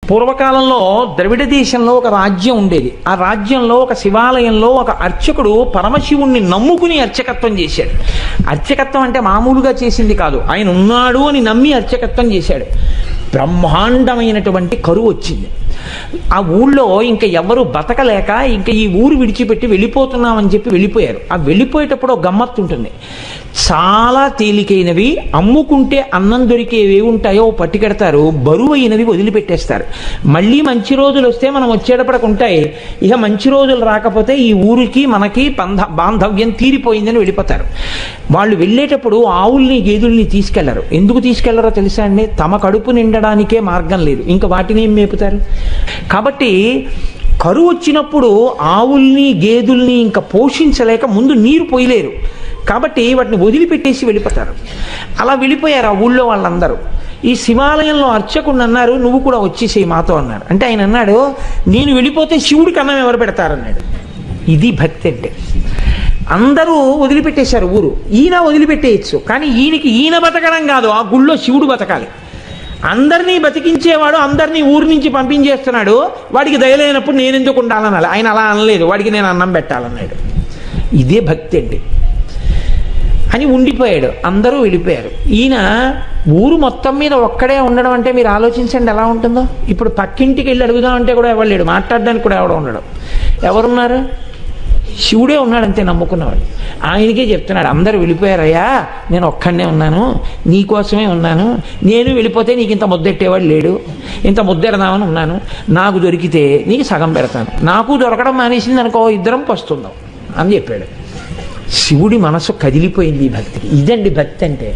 పూర్వకాలంలో ద్రవిడ దేశంలో ఒక రాజ్యం ఉండేది. ఆ రాజ్యంలో ఒక శివాలయంలో ఒక అర్చకుడు పరమశివుణ్ణి నమ్ముకుని అర్చకత్వం చేశాడు. అర్చకత్వం అంటే మామూలుగా చేసింది కాదు, ఆయన ఉన్నాడు అని నమ్మి అర్చకత్వం చేశాడు. బ్రహ్మాండమైనటువంటి కరువు వచ్చింది. ఆ ఊళ్ళో ఇంకా ఎవరు బతకలేక ఇంకా ఈ ఊరు విడిచిపెట్టి వెళ్ళిపోతున్నామని చెప్పి వెళ్ళిపోయారు. ఆ వెళ్ళిపోయేటప్పుడు ఒక గమ్మత్తు ఉంటుంది. చాలా తేలికైనవి, అమ్ముకుంటే అన్నం దొరికేవి ఉంటాయో పట్టుకెడతారు, బరువైనవి వదిలిపెట్టేస్తారు. మళ్ళీ మంచి రోజులు వస్తే మనం వచ్చేటప్పటికి ఉంటాయి. ఇక మంచి రోజులు రాకపోతే ఈ ఊరికి మనకి బాంధవ్యం తీరిపోయిందని వెళ్ళిపోతారు. వాళ్ళు వెళ్ళేటప్పుడు ఆవుల్ని గేదుల్ని తీసుకెళ్లరు. ఎందుకు తీసుకెళ్లరో తెలుసా అండి? తమ కడుపు నిండడానికే మార్గం లేదు, ఇంకా వాటిని ఏం మేపుతారు. కాబట్టి కరువు వచ్చినప్పుడు ఆవుల్ని గేదుల్ని ఇంకా పోషించలేక ముందు నీరు పోయలేరు, కాబట్టి వాటిని వదిలిపెట్టేసి వెళ్ళిపోతారు. అలా వెళ్ళిపోయారు ఆ ఊళ్ళో వాళ్ళందరూ. ఈ శివాలయంలో అర్చకుడు అన్నారు, నువ్వు కూడా వచ్చేసేయి మాతో అన్నాడు. అంటే ఆయన అన్నాడు, నేను వెళ్ళిపోతే శివుడికి అన్నం ఎవరు పెడతారన్నాడు. ఇది భక్తి అంటే. అందరూ వదిలిపెట్టేశారు ఊరు. ఈయన వదిలిపెట్టేయచ్చు, కానీ ఈయన బతకడం కాదు, ఆ గుళ్ళో శివుడు బతకాలి. అందరినీ బతికించేవాడు అందరినీ ఊరి నుంచి పంపించేస్తున్నాడు, వాడికి దయలేనప్పుడు నేను ఎందుకు ఉండాలనాలి. ఆయన అలా అనలేదు, వాడికి నేను అన్నం పెట్టాలన్నాడు. ఇదే భక్తి అండి అని ఉండిపోయాడు. అందరూ వెళ్ళిపోయారు. ఈయన ఊరు మొత్తం మీద ఒక్కడే ఉండడం అంటే మీరు ఆలోచించండి ఎలా ఉంటుందో. ఇప్పుడు పక్కింటికి వెళ్ళి అడుగుదామంటే కూడా ఎవరు లేడు, మాట్లాడడానికి కూడా ఎవడో ఉండడం. ఎవరున్నారు? శివుడే ఉన్నాడు అంతే, నమ్ముకున్నవాడు. ఆయనకే చెప్తున్నాడు, అందరూ వెళ్ళిపోయారయ్యా, నేను ఒక్కడనే ఉన్నాను, నీకోసమే ఉన్నాను. నేను వెళ్ళిపోతే నీకు ఇంత ముద్దెట్టేవాడు లేడు, ఇంత ముద్దెడదామని ఉన్నాను. నాకు దొరికితే నీకు సగం పెడతాను, నాకు దొరకడం మానేసింది అనుకో, ఇద్దరం పస్తుందాం అని చెప్పాడు. శివుడి మనసు కదిలిపోయింది ఈ భక్తికి. ఇదండి భక్తి అంటే.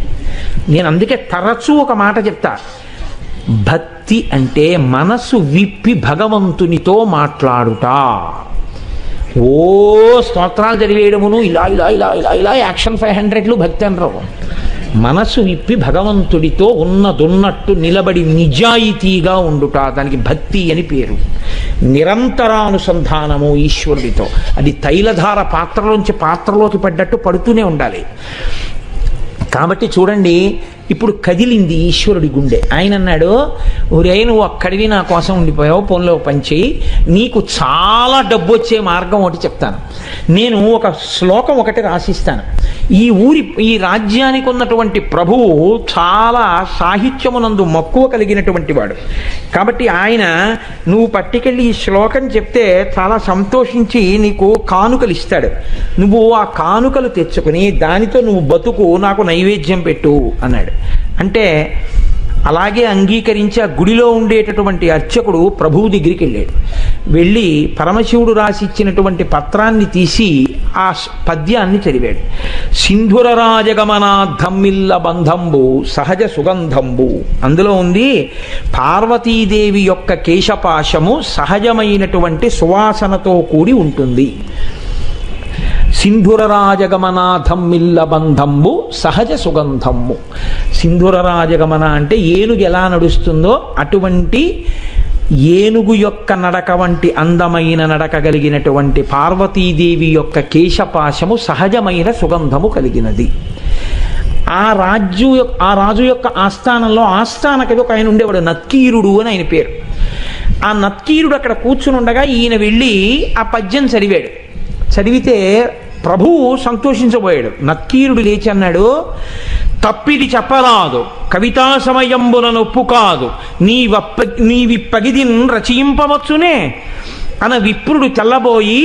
నేను అందుకే తరచూ ఒక మాట చెప్తా, భక్తి అంటే మనసు విప్పి భగవంతునితో మాట్లాడుట. ఓ స్తోత్రాలు చదివేయడమును ఇలా ఇలా ఇలా ఇలా ఇలా యాక్షన్ 500లు భక్తి అనరు. మనసు విప్పి భగవంతుడితో ఉన్నదున్నట్టు నిలబడి నిజాయితీగా ఉండుట, దానికి భక్తి అని పేరు. నిరంతరానుసంధానము ఈశ్వరుడితో. అది తైలధార పాత్రలోంచి పాత్రలోకి పడ్డట్టు పడుతూనే ఉండాలి. కాబట్టి చూడండి, ఇప్పుడు కదిలింది ఈశ్వరుడి గుండె. ఆయన అన్నాడు, ఒరే నువ్వు అక్కడివి నా కోసం ఉండిపోయావు, ఫోన్లో పంచి నీకు చాలా డబ్బు వచ్చే మార్గం ఒకటి చెప్తాను. నేను ఒక శ్లోకం ఒకటి రాసిస్తాను. ఈ రాజ్యానికి ఉన్నటువంటి ప్రభువు చాలా సాహిత్యమునందు మక్కువ కలిగినటువంటి వాడు. కాబట్టి ఆయన నువ్వు పట్టుకెళ్ళి ఈ శ్లోకం చెప్తే చాలా సంతోషించి నీకు కానుకలు ఇస్తాడు. నువ్వు ఆ కానుకలు తెచ్చుకుని దానితో నువ్వు బతుకు, నాకు నైవేద్యం పెట్టు అన్నాడు. అంటే అలాగే అంగీకరించి ఆ గుడిలో ఉండేటటువంటి అర్చకుడు ప్రభువు దగ్గరికి వెళ్ళాడు. వెళ్ళి పరమశివుడు రాసి ఇచ్చినటువంటి పత్రాన్ని తీసి ఆ పద్యాన్ని చదివాడు. సింధుర రాజగమనాద్ధమ్మిల్ల బంధంబు సహజ సుగంధంబు. అందులో ఉంది, పార్వతీదేవి యొక్క కేశపాశము సహజమైనటువంటి సువాసనతో కూడి ఉంటుంది. సింధురరాజగమనాథమ్మిల్ల బంధంబు సహజ సుగంధము. సింధురరాజగమన అంటే ఏనుగు ఎలా నడుస్తుందో అటువంటి ఏనుగు యొక్క నడక వంటి అందమైన నడక కలిగినటువంటి పార్వతీదేవి యొక్క కేశపాశము సహజమైన సుగంధము కలిగినది. ఆ రాజు యొక్క ఆస్థానంలో ఆస్థానకది ఒక ఆయన ఉండేవాడు, నత్కీరుడు అని ఆయన పేరు. ఆ నత్కీరుడు అక్కడ కూర్చుని ఉండగా ఈయన వెళ్ళి ఆ పద్యం చదివాడు. చదివితే ప్రభువు సంతోషించబోయాడు. నత్కీరుడు లేచి అన్నాడు, తప్పిది చెప్పరాదు కవితా సమయంబున నొప్పు కాదు, నీవిప్పగిదిన్ రచయింపవచ్చునే అన విప్రుడు తెల్లబోయి,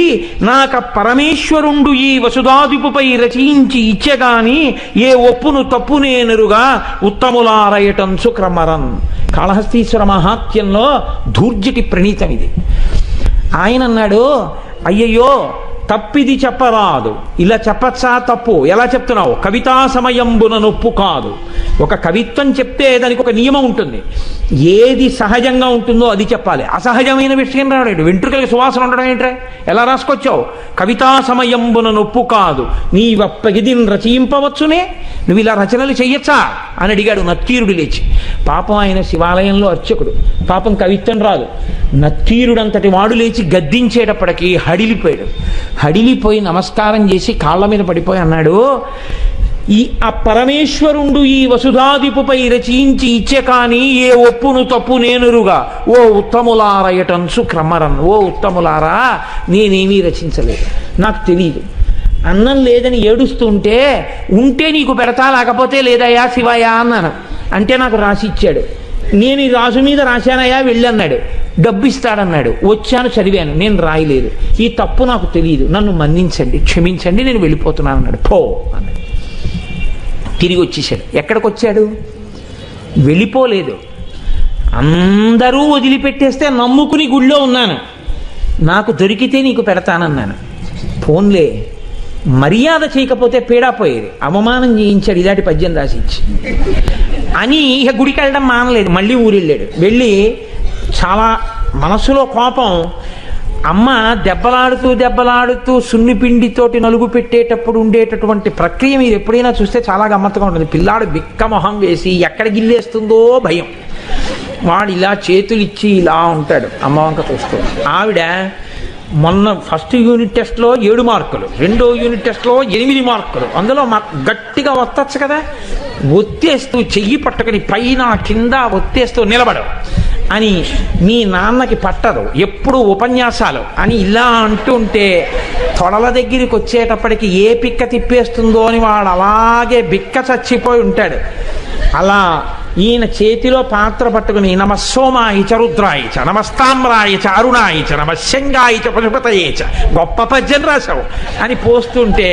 నాక పరమేశ్వరుండు ఈ వసుధాదిపుపై రచయించి ఇచ్చెగాని ఏ ఒప్పును తప్పునేనరుగా ఉత్తములారయటంచు క్రమరన్. కాళహస్తీశ్వర మహాత్యంలో ధూర్జటి ప్రణీతం ఇది. ఆయన అన్నాడు, అయ్యయ్యో తప్పిది చెప్పరాదు. ఇలా చెప్పచ్చా? తప్పు. ఎలా చెప్తున్నావు? కవితా సమయంబున నొప్పు కాదు. ఒక కవిత్వం చెప్తే దానికి ఒక నియమం ఉంటుంది. ఏది సహజంగా ఉంటుందో అది చెప్పాలి. అసహజమైన విషయం రాడు. వెంట్రుకలకి సువాసన ఉండడం ఏంట్రా? ఎలా రాసుకొచ్చావు? కవితా సమయంబున నొప్పు కాదు, నీవప్పగిదిన్ రచయింపవచ్చునే, నువ్వు ఇలా రచనలు చెయ్యొచ్చా అని అడిగాడు నత్కీరుడు లేచి. పాపం ఆయన శివాలయంలో అర్చకుడు, పాపం కవిత్వం రాదు. నత్కీరుడంతటి వాడు లేచి గద్దించేటప్పటికీ హడిలిపోయాడు. హడిలిపోయి నమస్కారం చేసి కాళ్ళ మీద పడిపోయి అన్నాడు, ఆ పరమేశ్వరుండు ఈ వసుధాదిపుపై రచించి ఇచ్చే కానీ ఏ ఒప్పును తప్పు నేనురుగా ఓ ఉత్తములారయటన్సు క్రమరన్. ఓ ఉత్తములారా, నేనేమీ రచించలేదు, నాకు తెలియదు. అన్నం లేదని ఏడుస్తుంటే ఉంటే నీకు పెడతా, లేకపోతే లేదయ్యా శివయ్యా అన్నాను. అంటే నాకు రాసి ఇచ్చాడు. నేను ఈ రాజు మీద రాశానయ్యా వెళ్ళన్నాడు. డబ్బు ఇస్తాడన్నాడు. వచ్చాను, చదివాను, నేను రాయలేదు. ఈ తప్పు నాకు తెలియదు, నన్ను మన్నించండి, క్షమించండి, నేను వెళ్ళిపోతున్నాను అన్నాడు. పో అన్నాడు. తిరిగి వచ్చేసాడు. ఎక్కడికి వచ్చాడు? వెళ్ళిపోలేదు. అందరూ వదిలిపెట్టేస్తే నమ్ముకుని గుళ్ళో ఉన్నాను, నాకు దొరికితే నీకు పెడతానన్నాను. ఫోన్లే, మర్యాద చేయకపోతే పీడాపోయేది. అవమానం చేయించాడు ఇలాంటి పద్యం రాసిచ్చి అని. ఇక గుడికి వెళ్ళడం మానలేదు, మళ్ళీ ఊరెళ్ళాడు. వెళ్ళి చాలా మనసులో కోపం. అమ్మ దెబ్బలాడుతూ సున్నిపిండితోటి నలుగు పెట్టేటప్పుడు ఉండేటటువంటి ప్రక్రియ మీరు ఎప్పుడైనా చూస్తే చాలా గమ్మత్తుగా ఉంటుంది. పిల్లాడు బిక్క మొహం వేసి ఎక్కడ గిల్లేస్తుందో భయం. వాడు ఇలా చేతులు ఇచ్చి ఇలా ఉంటాడు, అమ్మ వంక చూస్తూ. ఆవిడ మొన్న ఫస్ట్ యూనిట్ టెస్ట్లో 7 మార్కులు, రెండో యూనిట్ టెస్ట్లో 8 మార్కులు. అందులో గట్టిగా ఒత్తచ్చు కదా, ఒత్తేస్తూ చెయ్యి పట్టుకుని పైన కింద ఒత్తేస్తూ నిలబడవు అని, మీ నాన్నకి పట్టదు ఎప్పుడు ఉపన్యాసాలు అని ఇలా అంటుంటే తొడల దగ్గరికి వచ్చేటప్పటికి ఏ పిక్క తిప్పేస్తుందో అని వాడు అలాగే బిక్క చచ్చిపోయి ఉంటాడు. అలా ఈయన చేతిలో పాత్ర పట్టుకుని నమస్సోమాయ చ రుద్రాయ చ నమస్తామ్రాయ చ అరుణాయ చ నమశంగాయ చ పశుపతయే చ, గొప్ప పద్యం రాశావు అని పోస్తుంటే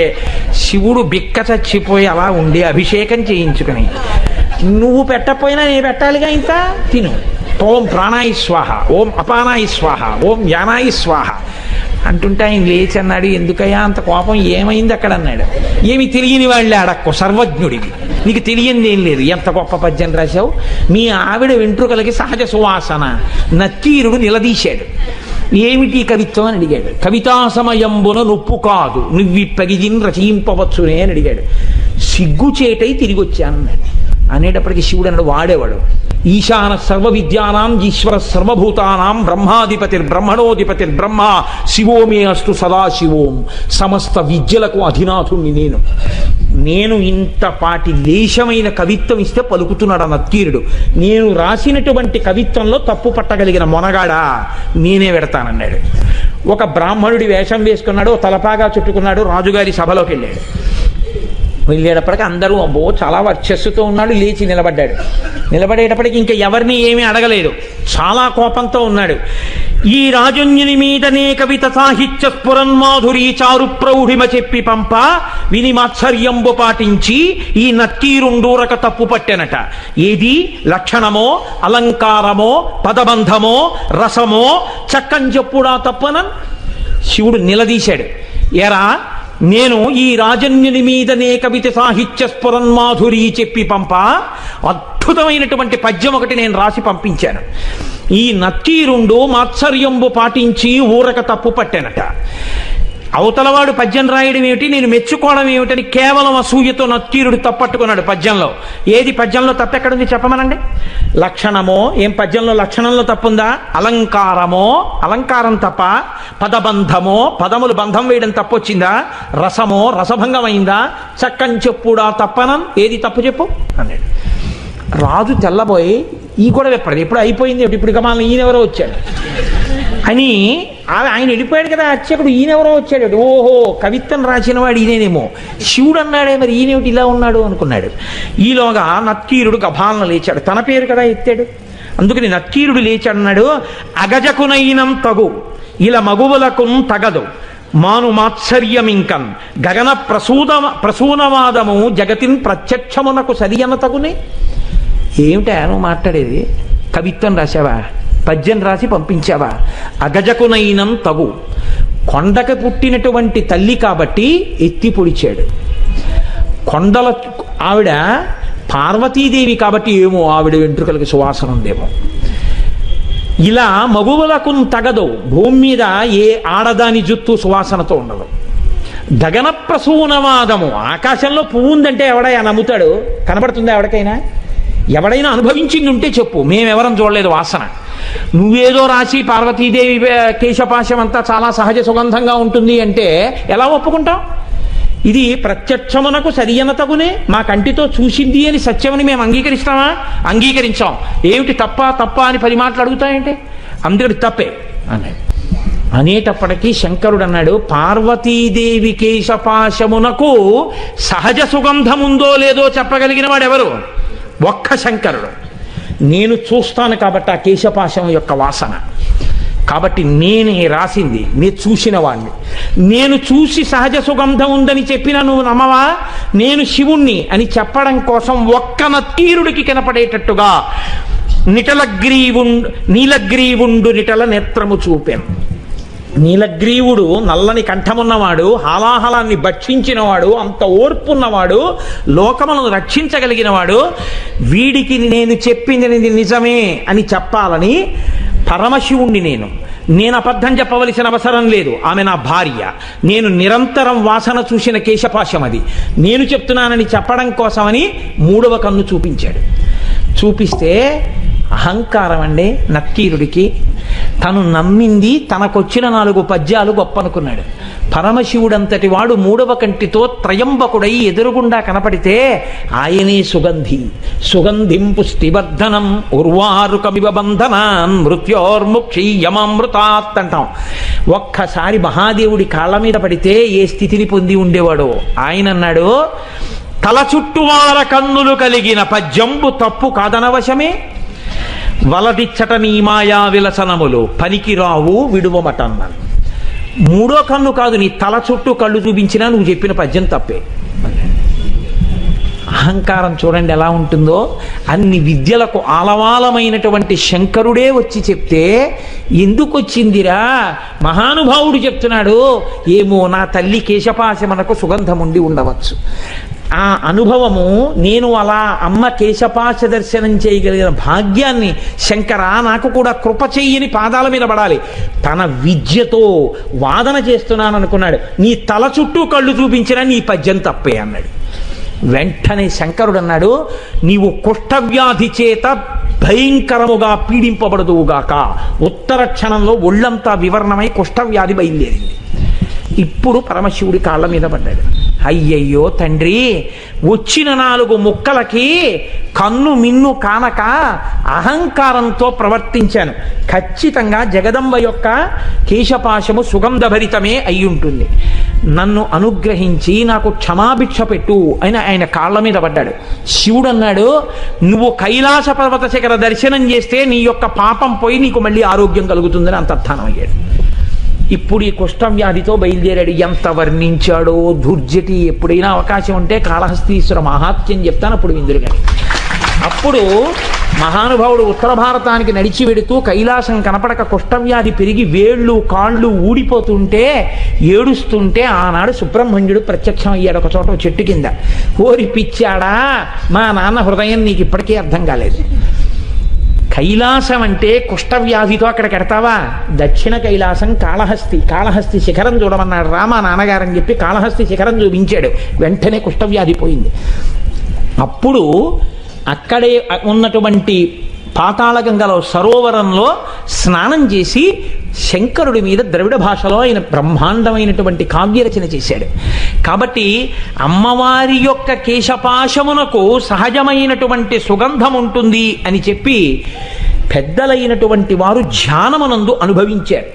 శివుడు బిక్క చచ్చిపోయి అలా ఉండి అభిషేకం చేయించుకుని, నువ్వు పెట్టకపోయినా నేను పెట్టాలిగా, ఇంత తిను. ఓం ప్రాణాయ స్వాహ, ఓం అపానాయ స్వాహ, ఓం యానాయ స్వాహ అంటుంటే ఆయన లేచి అన్నాడు, ఎందుకయ్యా అంత కోపం, ఏమైంది అక్కడ అన్నాడు. ఏమి తెలియని వాళ్ళే అడక్కు, సర్వజ్ఞుడివి, నీకు తెలియంది ఏం లేదు, ఎంత గొప్ప పద్యం రాశావు. మీ ఆవిడ వెంట్రుకలకి సహజ సువాసన. నక్కీరుడు నిలదీశాడు. ఏమిటి కవిత్వం అని అడిగాడు. కవితా సమయంబున నొప్పు కాదు, నువ్విప్పగిజిన్ రచయింపవచ్చునే అని అడిగాడు. సిగ్గుచేటై తిరిగి వచ్చానన్నాడు. అనేటప్పటికీ శివుడు అన్నాడు, వాడేవాడు ఈశాన సర్వ విద్యానాం ఈశ్వర సర్వభూతానాం బ్రహ్మాధిపతిర్బ్రహ్మ శివోమే అస్తు సదాశివోం. సమస్త విద్యలకు అధినాథుణ్ణి నేను ఇంతపాటి లేశమైన కవిత్వం ఇస్తే పలుకుతున్నాడు నత్తీరుడు. నేను రాసినటువంటి కవిత్వంలో తప్పు పట్టగలిగిన మొనగాడా నేనే పెడతానన్నాడు. ఒక బ్రాహ్మణుడి వేషం వేసుకున్నాడు, తలపాగా చుట్టుకున్నాడు, రాజుగారి సభలోకి వెళ్ళాడు. వెళ్ళేటప్పటికి అందరూ అబ్బో చాలా వర్చస్సుతో ఉన్నాడు. లేచి నిలబడ్డాడు. నిలబడేటప్పటికి ఇంకా ఎవరిని ఏమీ అడగలేదు, చాలా కోపంతో ఉన్నాడు. ఈ రాజుని మీదనే కవిత సాహిత్య స్ఫురన్మాధురి చారు ప్రౌఢిమ చెప్పి పంప విని మాత్సర్యంబు పాటించి ఈ నక్కీరుండూరక తప్పు పట్టెనట. ఏది లక్షణమో అలంకారమో పదబంధమో రసమో చక్కని చెప్పుడా తప్పనన్. శివుడు నిలదీశాడు. ఎరా, నేను ఈ రాజన్యుని మీదనే కవిత సాహిత్య స్ఫురన్మాధురి చెప్పి పంప అద్భుతమైనటువంటి పద్యం ఒకటి నేను రాసి పంపించాను. ఈ నక్కీరుండు మాత్సర్యంబు పాటించి ఊరక తప్పు పట్టానట. అవతలవాడు పద్యం రాయడం ఏమిటి, నేను మెచ్చుకోవడం ఏమిటని కేవలం అసూయతో నక్కీరుడు తప్పట్టుకున్నాడు పద్యంలో. ఏది పద్యంలో తప్పెక్కడుంది చెప్పమనండి. లక్షణమో, ఏం పద్యంలో లక్షణంలో తప్పుందా? అలంకారమో, అలంకారం తప్ప. పదబంధమో, పదములు బంధం వేయడం తప్పొచ్చిందా? రసమో, రసభంగం అయిందా? చక్కని చెప్పుడా తప్పనం, ఏది తప్పు చెప్పు అన్నాడు. రాజు తెల్లబోయి ఈ కూడా ఎప్పుడు ఎప్పుడు అయిపోయింది, ఇప్పుడు గమాలను ఈయనెవరో వచ్చాడు అని ఆయన వెళ్ళిపోయాడు కదా అర్చకుడు. ఈయనెవరో వచ్చాడు. ఓహో, కవిత్వం రాసిన వాడు ఈయనేమో. శివుడు అన్నాడే, మరి ఈయనేమిటి ఇలా ఉన్నాడు అనుకున్నాడు. ఈలోగా నక్కీరుడు గభాలను లేచాడు. తన పేరు కదా ఎత్తాడు, అందుకని నక్కీరుడు లేచాడు. అన్నాడు, అగజకునైనం తగు ఇలా మగువులకు తగదు మాను మాత్సర్యమింకన్ గగన ప్రసూనవాదము జగతిన్ ప్రత్యక్షమునకు సరియన తగునే. ఏమిటా నువ్వు మాట్లాడేది? కవిత్వం రాశావా? పద్యం రాసి పంపించావా? అగజకునైనం తగు, కొండకు పుట్టినటువంటి తల్లి కాబట్టి ఎత్తి పొడిచాడు. కొండల ఆవిడ పార్వతీదేవి కాబట్టి ఏమో ఆవిడ వెంట్రుకలకి సువాసన ఉందేమో. ఇలా మగువులకు తగదు, భూమి మీద ఏ ఆడదాని జుత్తు సువాసనతో ఉండదు. గగన ప్రసూనవాదము, ఆకాశంలో పువ్వు ఉందంటే ఎవడైనా నమ్ముతాడు? కనబడుతుందా ఎవరికైనా? ఎవడైనా అనుభవించింది ఉంటే చెప్పు, మేమెవరం చూడలేదు వాసన. నువ్వేదో రాసి పార్వతీదేవి కేశపాశం అంతా చాలా సహజ సుగంధంగా ఉంటుంది అంటే ఎలా ఒప్పుకుంటాం? ఇది ప్రత్యక్షమునకు సరియన తగునే, మా కంటితో చూసింది అని సత్యమని మేము అంగీకరిస్తామా? అంగీకరించాం. ఏమిటి తప్ప అని 10 మాటలు అడుగుతాయంటే అందుకని తప్పే అన్నాడు. అనేటప్పటికీ శంకరుడు అన్నాడు, పార్వతీదేవి కేశపాశమునకు సహజ సుగంధముందో లేదో చెప్పగలిగిన వాడెవరు? ఒక్క శంకరుడు. నేను చూస్తాను కాబట్టి ఆ కేశపాశం యొక్క వాసన, కాబట్టి నేనే రాసింది, నేను చూసిన వాడిని. నేను చూసి సహజ సుగంధం ఉందని చెప్పిన నువ్వు నమ్మవా? నేను శివుణ్ణి అని చెప్పడం కోసం ఒక్క నత్తీరుడికి కనపడేటట్టుగా నీలగ్రీవుండు నిటల నేత్రము చూపాను. నీలగ్రీవుడు నల్లని కంఠమున్నవాడు, హాలాహలాన్ని భక్షించినవాడు, అంత ఓర్పున్నవాడు, లోకములను రక్షించగలిగినవాడు. వీడికి నేను చెప్పింది నిజమే అని చెప్పాలని పరమశివుణ్ణి నేను అబద్ధం చెప్పవలసిన అవసరం లేదు. ఆమె నా భార్య. నేను నిరంతరం వాసన చూసిన కేశపాశం అది. నేను చెప్తున్నానని చెప్పడం కోసమని 3వ కన్ను చూపించాడు. చూపిస్తే అహంకారం అండి నక్కీరుడికి. తను నమ్మింది, తనకొచ్చిన 4 పద్యాలు గొప్ప అనుకున్నాడు. పరమశివుడంతటి వాడు 3వ కంటితో త్రయంబకుడై ఎదురుగుండా కనపడితే ఆయనే సుగంధిం పుష్టివర్ధనం ఉర్వారుకమివ బంధనాన్ మృత్యోర్ముక్షీయమామృతాత్ అంటాం. ఒక్కసారి మహాదేవుడి కాళ్ళ మీద పడితే ఏ స్థితిని పొంది ఉండేవాడో ఆయన అన్నాడు, తల చుట్టువార కన్నులు కలిగిన పద్యంబు తప్పు కాదనవశమే, వలదిచ్చట నీ మాయా విలసనములు పనికిరావు విడువమటన్నాను. 3వ కన్ను కాదు, నీ తల చుట్టూ కళ్ళు చూపించినా నువ్వు చెప్పిన పద్యం తప్పే. అహంకారం చూడండి ఎలా ఉంటుందో. అన్ని విద్యలకు ఆలవాలమైనటువంటి శంకరుడే వచ్చి చెప్తే ఎందుకు వచ్చిందిరా? మహానుభావుడు చెప్తున్నాడు, ఏమో నా తల్లి కేశపాశమునకు సుగంధం ఉండి ఉండవచ్చు. ఆ అనుభవము, నేను అలా అమ్మ కేశపాశ దర్శనం చేయగలిగిన భాగ్యాన్ని శంకరా నాకు కూడా కృప చెయ్యని పాదాల మీద పడాలి. తన విద్యతో వాదన చేస్తున్నాను అనుకున్నాడు. నీ తల చుట్టూ కళ్ళు చూపించినా నీ పద్యం తప్పే అన్నాడు. వెంటనే శంకరుడు అన్నాడు, నీవు కుష్ఠవ్యాధి చేత భయంకరముగా పీడింపబడదువుగాక. ఉత్తర క్షణంలో ఒళ్ళంతా వివరణమై కుష్ఠవ్యాధి బయలుదేరింది. ఇప్పుడు పరమశివుడి కాళ్ళ మీద పడ్డాడు. అయ్యయ్యో తండ్రి, వచ్చిన 4 ముక్కలకి కన్ను మిన్ను కానక అహంకారంతో ప్రవర్తించాను. ఖచ్చితంగా జగదంబ యొక్క కేశపాశము సుగంధభరితమే అయి ఉంటుంది. నన్ను అనుగ్రహించి నాకు క్షమాభిక్ష పెట్టు అని ఆయన కాళ్ళ మీద పడ్డాడు. శివుడు అన్నాడు, నువ్వు కైలాస పర్వత శిఖర దర్శనం చేస్తే నీ యొక్క పాపం పోయి నీకు మళ్ళీ ఆరోగ్యం కలుగుతుందని అంతర్థానం అయ్యాడు. ఇప్పుడు ఈ కుష్ఠవ్యాధితో బయలుదేరాడు. ఎంత వర్ణించాడో దుర్జటి. ఎప్పుడైనా అవకాశం ఉంటే కాళహస్తీశ్వర మహాత్మ్యం చెప్తాను, అప్పుడు విందురు. కానీ అప్పుడు మహానుభావుడు ఉత్తర భారతానికి నడిచి వెడుతూ కైలాసం కనపడక కుష్ఠవ్యాధి పెరిగి వేళ్ళు కాళ్ళు ఊడిపోతుంటే ఏడుస్తుంటే ఆనాడు సుబ్రహ్మణ్యుడు ప్రత్యక్షం అయ్యాడు ఒక చోట చెట్టు కింద. ఓరి పిచ్చాడా, మా నాన్న హృదయం నీకు ఇప్పటికీ అర్థం కాలేదు. కైలాసం అంటే కుష్ఠవ్యాధితో అక్కడ కడతావా? దక్షిణ కైలాసం కాళహస్తి శిఖరం చూడమన్నాడు రామా నాన్నగారని చెప్పి కాళహస్తి శిఖరం చూపించాడు. వెంటనే కుష్ఠవ్యాధి పోయింది. అప్పుడు అక్కడే ఉన్నటువంటి పాతాళగంగలో సరోవరంలో స్నానం చేసి శంకరుడి మీద ద్రవిడ భాషలో ఆయన బ్రహ్మాండమైనటువంటి కావ్యరచన చేశాడు. కాబట్టి అమ్మవారి యొక్క కేశపాశమునకు సహజమైనటువంటి సుగంధం ఉంటుంది అని చెప్పి పెద్దలైనటువంటి వారు ధ్యానమునందు అనుభవించారు.